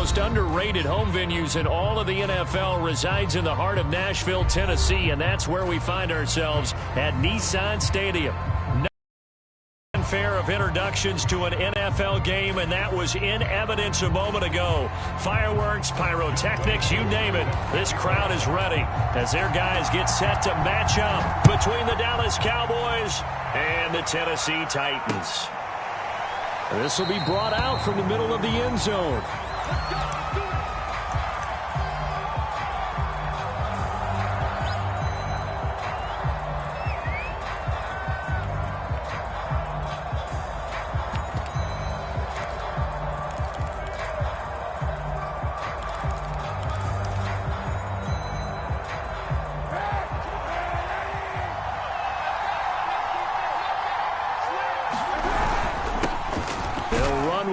most underrated home venues in all of the NFL resides in the heart of Nashville, Tennessee, and that's where we find ourselves at Nissan Stadium. Fair of introductions to an NFL game, and that was in evidence a moment ago. Fireworks, pyrotechnics, you name it. This crowd is ready as their guys get set to match up between the Dallas Cowboys and the Tennessee Titans. This will be brought out from the middle of the end zone.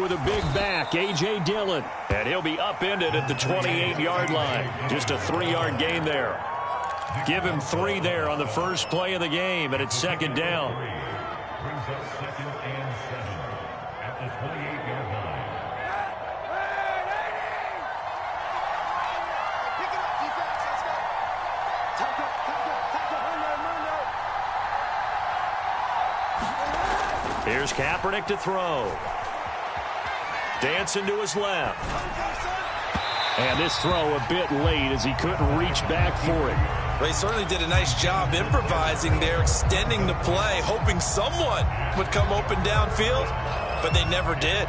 With a big back, A.J. Dillon. And he'll be upended at the 28-yard line. Just a 3-yard gain there. Give him 3 there on the first play of the game, and it's second down. Brings up 2nd and 7 at the 28-yard line. Pick it up, defense. Let's go. Tackle. Here's Kaepernick to throw. Dancing to his left. And this throw a bit late as he couldn't reach back for it. Well, he certainly did a nice job improvising there, extending the play, hoping someone would come open downfield, but they never did.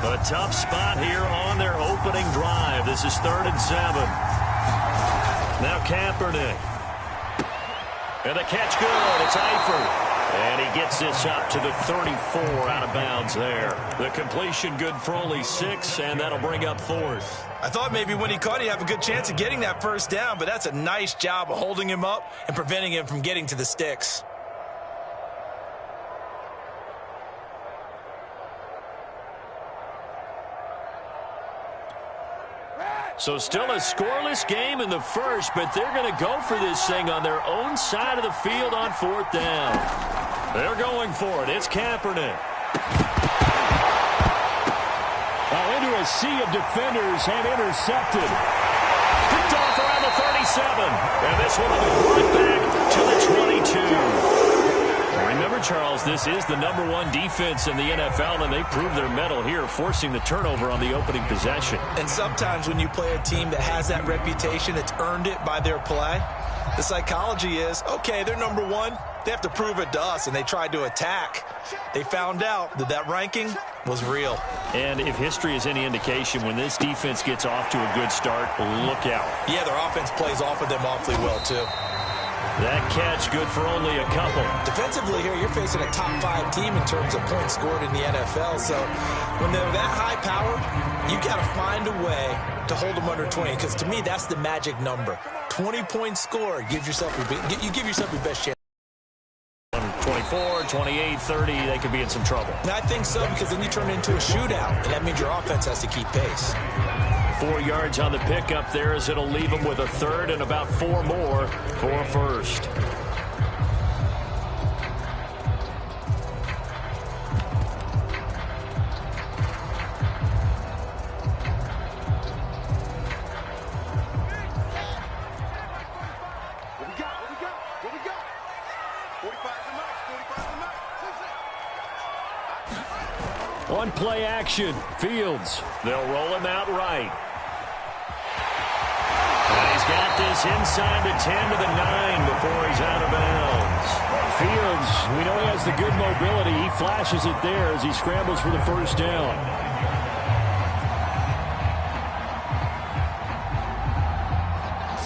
A tough spot here on their opening drive. This is 3rd and 7. Now Kaepernick. And the catch good. It's Eifert. And he gets this up to the 34 out of bounds there. The completion good for only 6, and that'll bring up 4th. I thought maybe when he caught it, he'd have a good chance of getting that first down, but that's a nice job of holding him up and preventing him from getting to the sticks. So still a scoreless game in the first, but they're going to go for this thing on their own side of the field on 4th down. They're going for it. It's Kaepernick. Into a sea of defenders and intercepted. Picked off around the 37. And this one will be brought back to the 22. Remember, Charles, this is the #1 defense in the NFL, and they proved their mettle here, forcing the turnover on the opening possession. And sometimes when you play a team that has that reputation, that's earned it by their play, the psychology is, okay, they're #1. They have to prove it to us, and they tried to attack. They found out that that ranking was real. And if history is any indication, when this defense gets off to a good start, look out. Yeah, their offense plays off of them awfully well, too. That catch good for only a couple. Defensively here, you're facing a top 5 team in terms of points scored in the NFL. So when they're that high powered, you got to find a way to hold them under 20. Because to me, that's the magic number. 20 points scored. You give yourself your best chance. 24, 28, 30, they could be in some trouble. And I think so, because then you turn it into a shootout, and that means your offense has to keep pace. 4 yards on the pickup there as it'll leave them with a 3rd and about 4 more for a 1st. What we got? 45 to On play action, Fields. They'll roll him out right. And he's got this inside the 10 to the 9 before he's out of bounds. Fields, we know he has the good mobility. He flashes it there as he scrambles for the first down.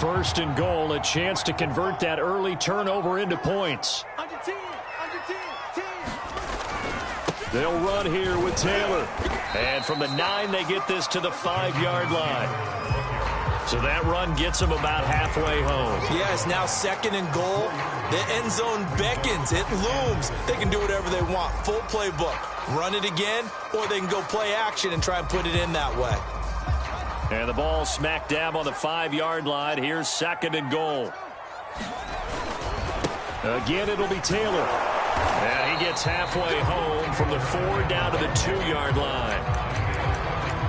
First and goal, a chance to convert that early turnover into points. Under 10. They'll run here with Taylor. And from the 9, they get this to the 5-yard line. So that run gets them about halfway home. Yeah, it's now 2nd and goal. The end zone beckons. It looms. They can do whatever they want. Full playbook. Run it again, or they can go play action and try and put it in that way. And the ball smack dab on the 5-yard line. Here's 2nd and goal. Again, it'll be Taylor. And he gets halfway home from the 4 down to the 2-yard line.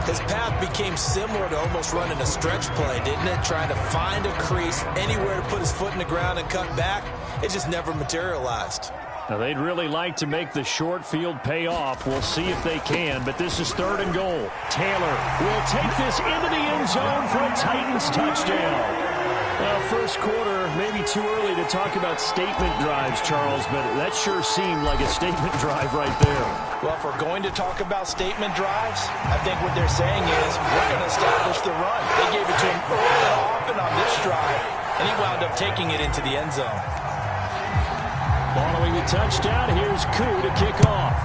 His path became similar to almost running a stretch play, didn't it? Trying to find a crease, anywhere to put his foot in the ground and cut back. It just never materialized. Now, they'd really like to make the short field pay off. We'll see if they can, but this is 3rd and goal. Taylor will take this into the end zone for a Titans touchdown. Well, first quarter, maybe too early to talk about statement drives, Charles, but that sure seemed like a statement drive right there. Well, if we're going to talk about statement drives, I think what they're saying is we're going to establish the run. They gave it to him early and often on this drive, and he wound up taking it into the end zone. Following the touchdown, here's Koo to kick off.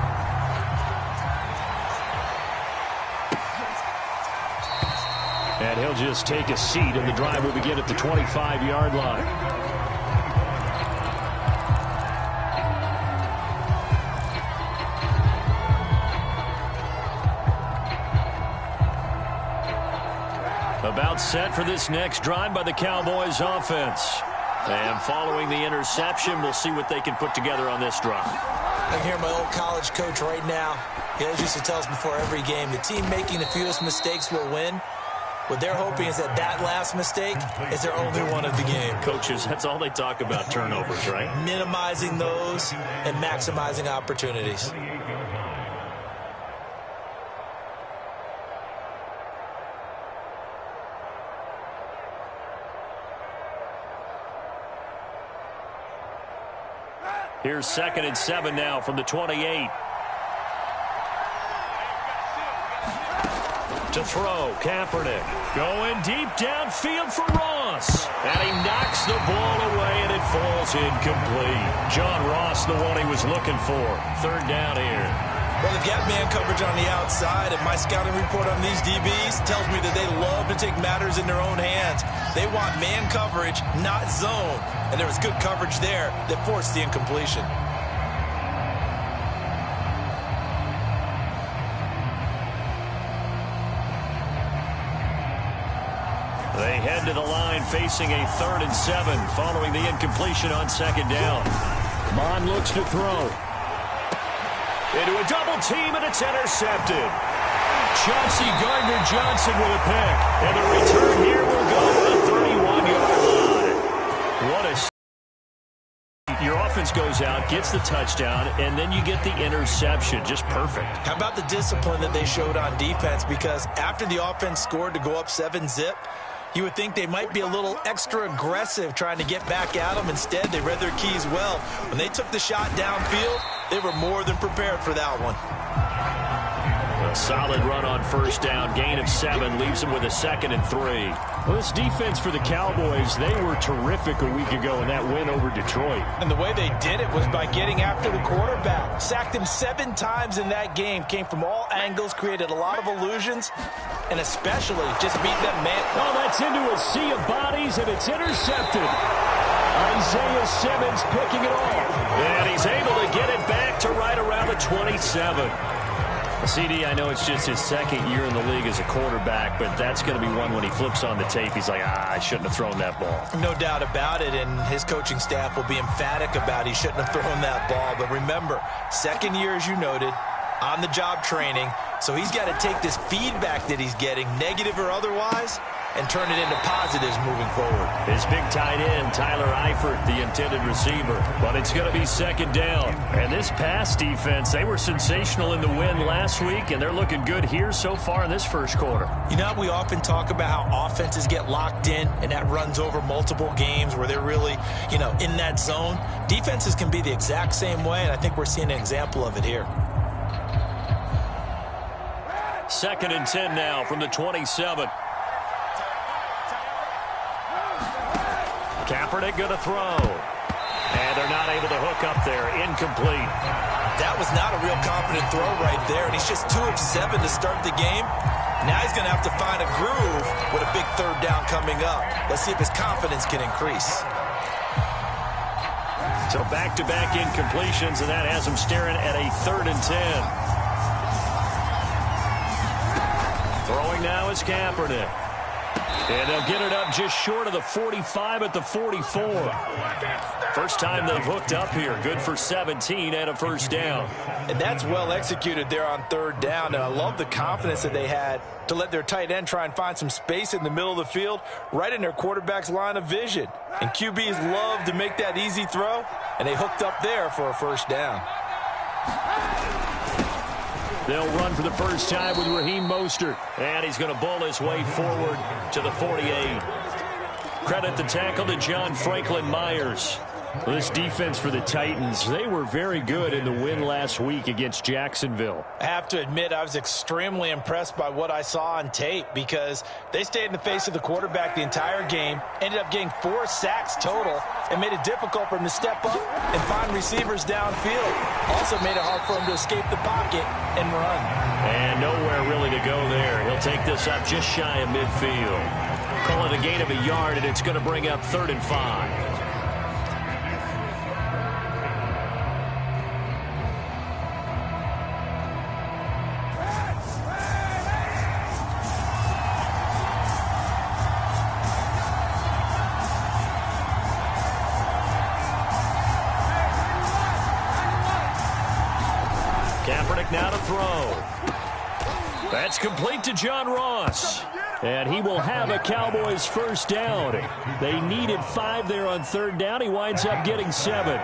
And he'll just take a seat, and the drive will begin at the 25-yard line. About set for this next drive by the Cowboys offense. And following the interception, we'll see what they can put together on this drive. I can hear my old college coach right now. He always used to tell us before every game, the team making the fewest mistakes will win. What they're hoping is that last mistake is their only one of the game. Coaches, that's all they talk about, turnovers, right? Minimizing those and maximizing opportunities. Here's 2nd and 7 now from the 28. To throw, Kaepernick going deep downfield for Ross. And he knocks the ball away, and it falls incomplete. John Ross, the one he was looking for. 3rd down here. Well, they've got man coverage on the outside, and my scouting report on these DBs tells me that they love to take matters in their own hands. They want man coverage, not zone. And there was good coverage there that forced the incompletion. They head to the line facing a 3rd and 7 following the incompletion on 2nd down. Mond looks to throw. Into a double team, and it's intercepted. Chauncey Gardner-Johnson with a pick. And the return here will go to the 31-yard line. What a... Your offense goes out, gets the touchdown, and then you get the interception. Just perfect. How about the discipline that they showed on defense? Because after the offense scored to go up 7-zip, you would think they might be a little extra aggressive trying to get back at them. Instead, they read their keys well. When they took the shot downfield, they were more than prepared for that one. A solid run on 1st down. Gain of 7 leaves them with a 2nd and 3. Well, this defense for the Cowboys, they were terrific a week ago in that win over Detroit. And the way they did it was by getting after the quarterback. Sacked him 7 times in that game. Came from all angles, created a lot of illusions, and especially just beat them man. Oh, that's into a sea of bodies, and it's intercepted. Isaiah Simmons picking it off. And he's able to get it back to right around the 27. CD, I know it's just his 2nd year in the league as a quarterback, but that's going to be one when he flips on the tape. He's like, I shouldn't have thrown that ball. No doubt about it, and his coaching staff will be emphatic about he shouldn't have thrown that ball. But remember, 2nd year, as you noted, on-the-job training, so he's got to take this feedback that he's getting, negative or otherwise, and turn it into positives moving forward. His big tight end, Tyler Eifert, the intended receiver. But it's going to be 2nd down. And this pass defense, they were sensational in the win last week, and they're looking good here so far in this first quarter. You know, we often talk about how offenses get locked in, and that runs over multiple games where they're really, in that zone. Defenses can be the exact same way, and I think we're seeing an example of it here. 2nd and 10 now from the 27. Kaepernick going to throw. And they're not able to hook up there. Incomplete. That was not a real confident throw right there, and he's just 2 of 7 to start the game. Now he's going to have to find a groove with a big 3rd down coming up. Let's see if his confidence can increase. So back-to-back incompletions, and that has him staring at a 3rd and 10. Throwing now is Kaepernick. And they'll get it up just short of the 45 at the 44. First time they've hooked up here. Good for 17 and a first down. And that's well executed there on third down. And I love the confidence that they had to let their tight end try and find some space in the middle of the field, right in their quarterback's line of vision. And QBs love to make that easy throw, and they hooked up there for a first down. They'll run for the first time with Raheem Mostert. And he's going to bowl his way forward to the 48. Credit the tackle to John Franklin Myers. This defense for the Titans, they were very good in the win last week against Jacksonville. I have to admit, I was extremely impressed by what I saw on tape because they stayed in the face of the quarterback the entire game, ended up getting 4 sacks total, and made it difficult for him to step up and find receivers downfield. Also made it hard for him to escape the pocket and run. And nowhere really to go there. He'll take this up just shy of midfield. Call it a gain of a yard, and it's going to bring up 3rd and 5. Kaepernick now to throw. That's complete to John Ross. And he will have a Cowboys first down. They needed 5 there on 3rd down. He winds up getting 7.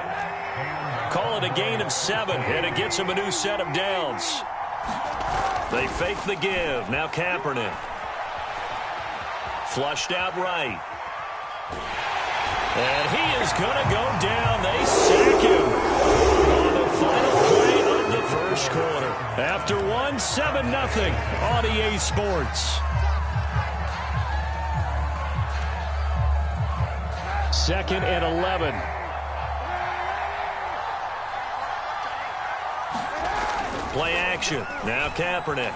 Call it a gain of 7, and it gets him a new set of downs. They fake the give. Now Kaepernick. Flushed out right. And he is going to go down. They sack him on the final play of the first quarter. After 7-0 on EA Sports. 2nd and 11. Play action. Now Kaepernick.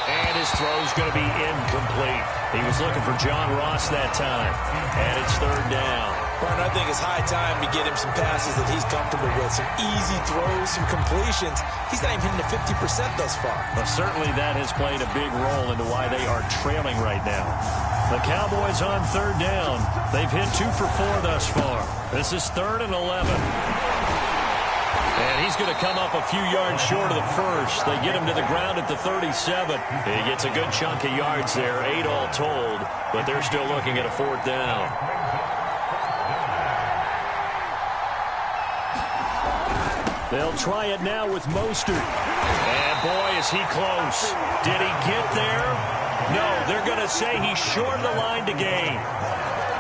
And his throw's going to be incomplete. He was looking for John Ross that time. And it's 3rd down. Brian, I think it's high time to get him some passes that he's comfortable with. Some easy throws, some completions. He's not even hitting the 50% thus far. Well, certainly that has played a big role into why they are trailing right now. The Cowboys on 3rd down. They've hit 2 for 4 thus far. This is 3rd and 11. And he's going to come up a few yards short of the first. They get him to the ground at the 37. He gets a good chunk of yards there, 8 all told, but they're still looking at a 4th down. They'll try it now with Mostert. And boy, is he close. Did he get there? No, they're going to say he's short of the line to gain.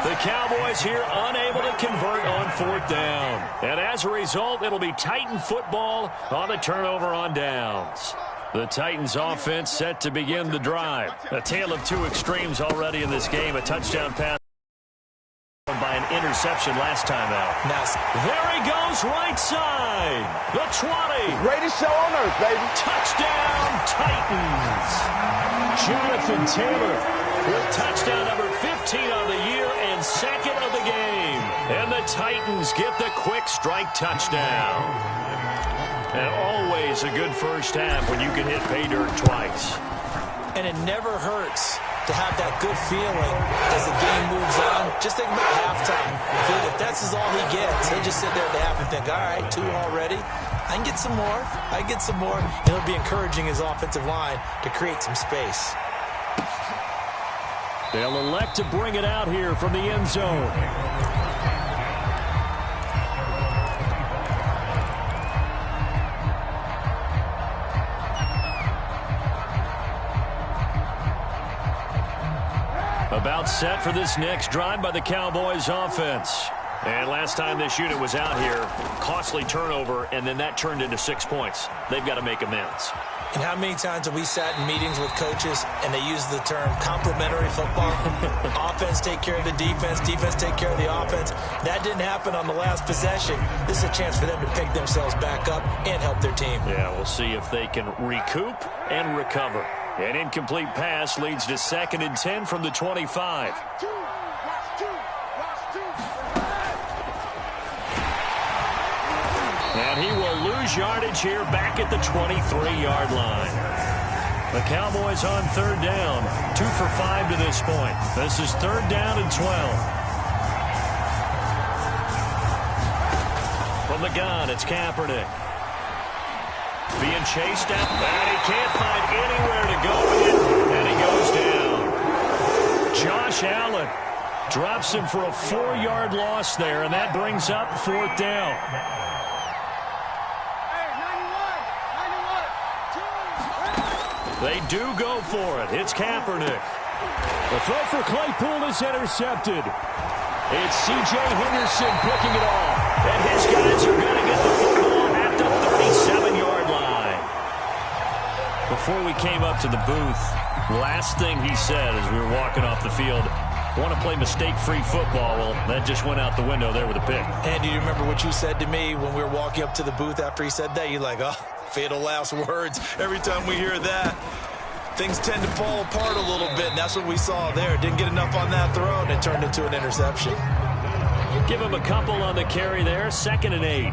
The Cowboys here unable to convert on 4th down. And as a result, it'll be Titan football on the turnover on downs. The Titans offense set to begin the drive. A tale of 2 extremes already in this game. A touchdown pass by an interception last time out. Now, there he goes, right side. The 20. Greatest show on earth, baby. Touchdown, Titans. Jonathan Taylor with touchdown number 15 on the year and 2nd of the game. And the Titans get the quick strike touchdown. And always a good first half when you can hit pay dirt twice. and it never hurts to have that good feeling as the game moves on. Just think about halftime. If that's all he gets, he'll just sit there at the half and think, all right, 2 already. I can get some more. I can get some more. And he'll be encouraging his offensive line to create some space. They'll elect to bring it out here from the end zone. About set for this next drive by the Cowboys offense. And last time this unit was out here, costly turnover, and then that turned into 6 points. They've got to make amends. And how many times have we sat in meetings with coaches and they use the term complementary football? Offense take care of the defense, defense take care of the offense. That didn't happen on the last possession. This is a chance for them to pick themselves back up and help their team. Yeah, we'll see if they can recoup and recover. An incomplete pass leads to 2nd and 10 from the 25. And he will lose yardage here back at the 23-yard line. The Cowboys on third down. 2 for 5 to this point. This is third down and 12. From the gun, it's Kaepernick. Being chased out, and he can't find anywhere to go with it, and he goes down. Josh Allen drops him for a 4-yard loss there, and that brings up fourth down. They do go for it. It's Kaepernick. The throw for Claypool is intercepted. It's C.J. Henderson picking it off. And his guys are going to get the football at the 37-yard line. Before we came up to the booth, last thing he said as we were walking off the field, want to play mistake-free football. Well, that just went out the window there with a pick. And do you remember what you said to me when we were walking up to the booth after he said that? You're like, oh, fatal last words. Every time we hear that, things tend to fall apart a little bit, and that's what we saw there. Didn't get enough on that throw, and it turned into an interception. Give him a couple on the carry there. 2nd and 8.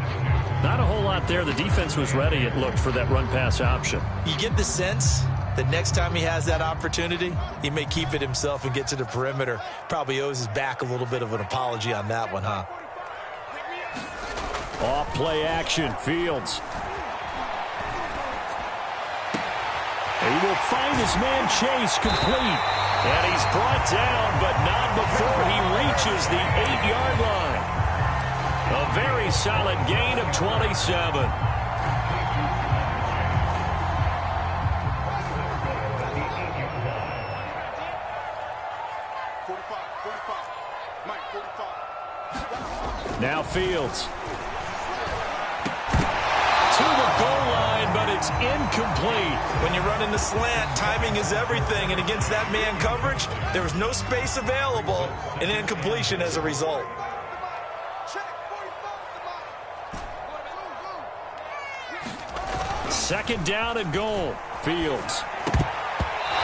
Not a whole lot there. The defense was ready, it looked, for that run-pass option. You get the sense that next time he has that opportunity, he may keep it himself and get to the perimeter. Probably owes his back a little bit of an apology on that one, huh? Off play action, Fields. He will find his man Chase complete. And he's brought down, but not before he reaches the 8-yard line. A very solid gain of 27. Now Fields. To the goal line, but it's incomplete. When you're running the slant, timing is everything, and against that man coverage, there was no space available, and incompletion as a result. Second down and goal. Fields.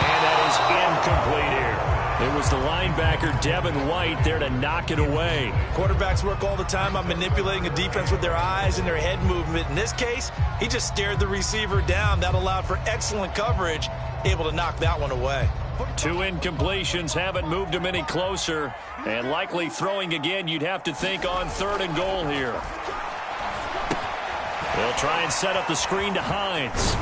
And that is incomplete here. It was the linebacker, Devin White, there to knock it away. Quarterbacks work all the time on manipulating a defense with their eyes and their head movement. In this case, he just stared the receiver down. That allowed for excellent coverage, able to knock that one away. 2 incompletions haven't moved him any closer. And likely throwing again, you'd have to think on 3rd and goal here. They'll try and set up the screen to Hines.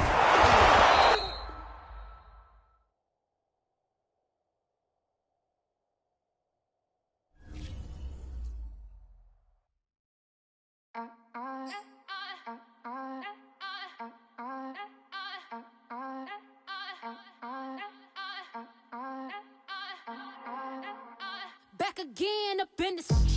Back again up in this